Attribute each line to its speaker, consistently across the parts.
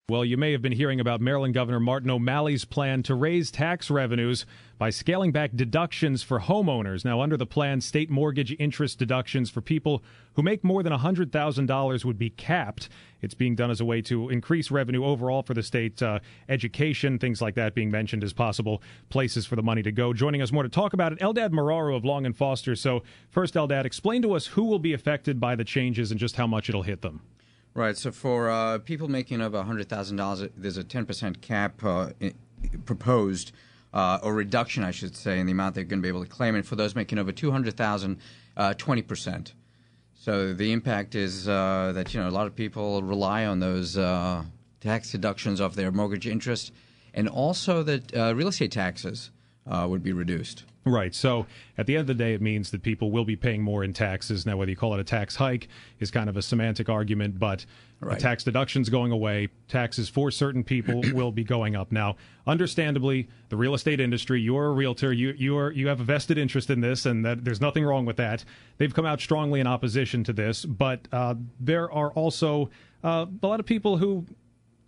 Speaker 1: Well, you may have been hearing about Maryland Governor Martin O'Malley's plan to raise tax revenues by scaling back deductions for homeowners. Now, under the plan, state mortgage interest deductions for people who make more than $100,000 would be capped. It's being done as a way to increase revenue overall for the state. Education, things like that being mentioned as possible places for the money to go. Joining us more to talk about it, Eldad Moraru of Long and Foster. So first, Eldad, explain to us who will be affected by the changes and just how much it'll hit them.
Speaker 2: Right. So for people making over $100,000, there's a 10% cap proposed, or reduction, I should say, in the amount they're going to be able to claim. And for those making over $200,000, 20%. So the impact is that a lot of people rely on those tax deductions of their mortgage interest, and also that real estate taxes would be reduced.
Speaker 1: Right. So at the end of the day, it means that people will be paying more in taxes. Now, whether you call it a tax hike is kind of a semantic argument, but the tax deductions going away, taxes for certain people will be going up. Now, understandably, the real estate industry, you're a realtor, you have a vested interest in this, and that there's nothing wrong with that. They've come out strongly in opposition to this, but there are also a lot of people who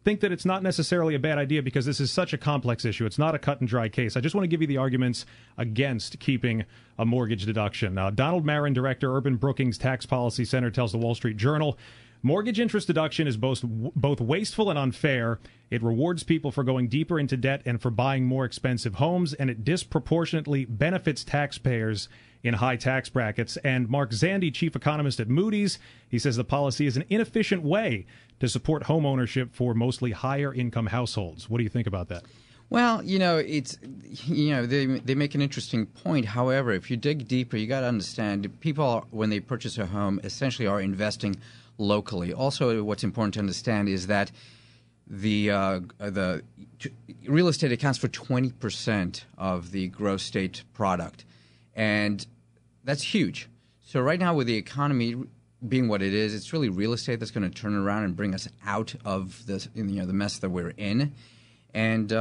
Speaker 1: think that it's not necessarily a bad idea because this is such a complex issue. It's not a cut and dry case. I just want to give you the arguments against keeping a mortgage deduction. Donald Marin, Director, Urban Brookings Tax Policy Center, tells the Wall Street Journal, mortgage interest deduction is both wasteful and unfair. It rewards people for going deeper into debt and for buying more expensive homes, and it disproportionately benefits taxpayers in high tax brackets. And Mark Zandi, chief economist at Moody's, he says the policy is an inefficient way to support home ownership for mostly higher income households. What do you think about that?
Speaker 2: Well, it's they make an interesting point. However, if you dig deeper, you got to understand people when they purchase a home essentially are investing locally. Also, what's important to understand is that the real estate accounts for 20% of the gross state product, and that's huge. So right now, with the economy being what it is, it's really real estate that's going to turn around and bring us out of this, the mess that we're in. And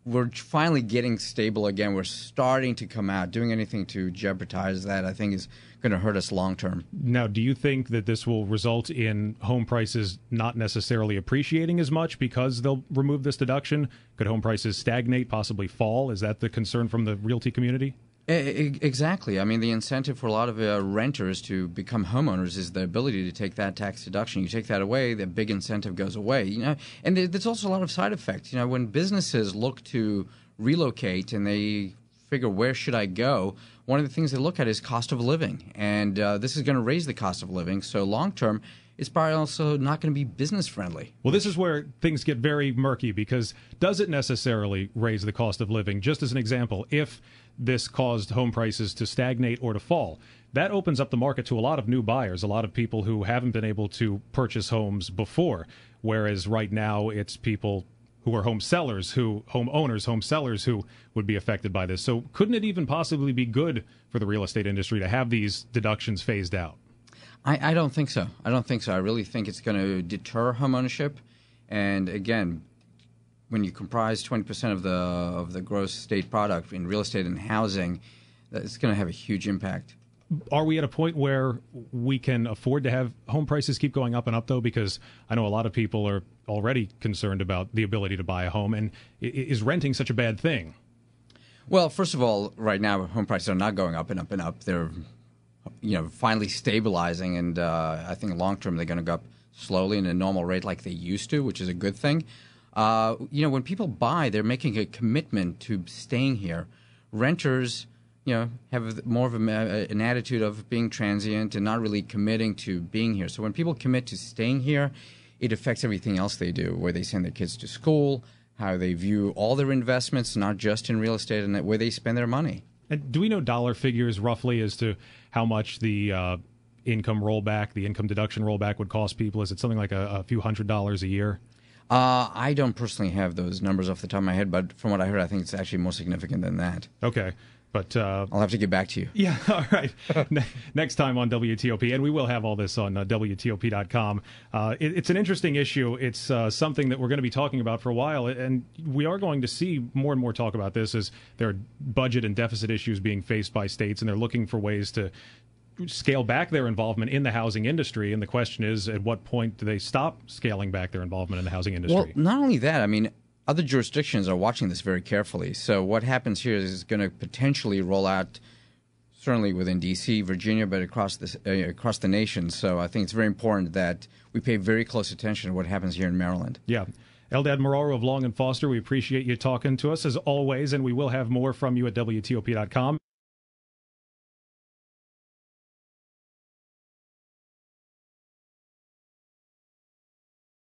Speaker 2: we're finally getting stable again. We're starting to come out. Doing anything to jeopardize that, I think, is going to hurt us long term.
Speaker 1: Now, do you think that this will result in home prices not necessarily appreciating as much because they'll remove this deduction? Could home prices stagnate, possibly fall? Is that the concern from the realty community?
Speaker 2: Exactly. I mean, the incentive for a lot of renters to become homeowners is the ability to take that tax deduction. You take that away, the big incentive goes away. And there's also a lot of side effects. When businesses look to relocate and they figure, where should I go? One of the things they look at is cost of living, and this is going to raise the cost of living. So long term, it's probably also not going to be business friendly.
Speaker 1: Well, this is where things get very murky, because does it necessarily raise the cost of living? Just as an example, if this caused home prices to stagnate or to fall, that opens up the market to a lot of new buyers, a lot of people who haven't been able to purchase homes before, whereas right now it's people who are home sellers, home sellers who would be affected by this. So couldn't it even possibly be good for the real estate industry to have these deductions phased out?
Speaker 2: I don't think so. I really think it's going to deter homeownership. And again, when you comprise 20% of the gross state product in real estate and housing, it's going to have a huge impact.
Speaker 1: Are we at a point where we can afford to have home prices keep going up and up, though? Because I know a lot of people are already concerned about the ability to buy a home. And is renting such a bad thing?
Speaker 2: Well, first of all, right now, home prices are not going up and up and up. They're finally stabilizing, and I think long term they're going to go up slowly in a normal rate like they used to, which is a good thing. When people buy, they're making a commitment to staying here. Renters, have more of an attitude of being transient and not really committing to being here. So when people commit to staying here, it affects everything else they do, where they send their kids to school, how they view all their investments, not just in real estate, and where they spend their money.
Speaker 1: And do we know dollar figures roughly as to how much the income rollback, the income deduction rollback would cost people? Is it something like a few $100s a year?
Speaker 2: I don't personally have those numbers off the top of my head, but from what I heard, I think it's actually more significant than that.
Speaker 1: Okay. But
Speaker 2: I'll have to get back to you.
Speaker 1: Yeah, all right. Next time on WTOP, and we will have all this on WTOP.com. It's an interesting issue. It's something that we're going to be talking about for a while, and we are going to see more and more talk about this as there are budget and deficit issues being faced by states, and they're looking for ways to scale back their involvement in the housing industry. And the question is, at what point do they stop scaling back their involvement in the housing industry?
Speaker 2: Well, not only that, I mean, other jurisdictions are watching this very carefully. So what happens here is going to potentially roll out, certainly within D.C., Virginia, but across the nation. So I think it's very important that we pay very close attention to what happens here in Maryland.
Speaker 1: Yeah. Eldad Moraru of Long & Foster, we appreciate you talking to us as always, and we will have more from you at WTOP.com.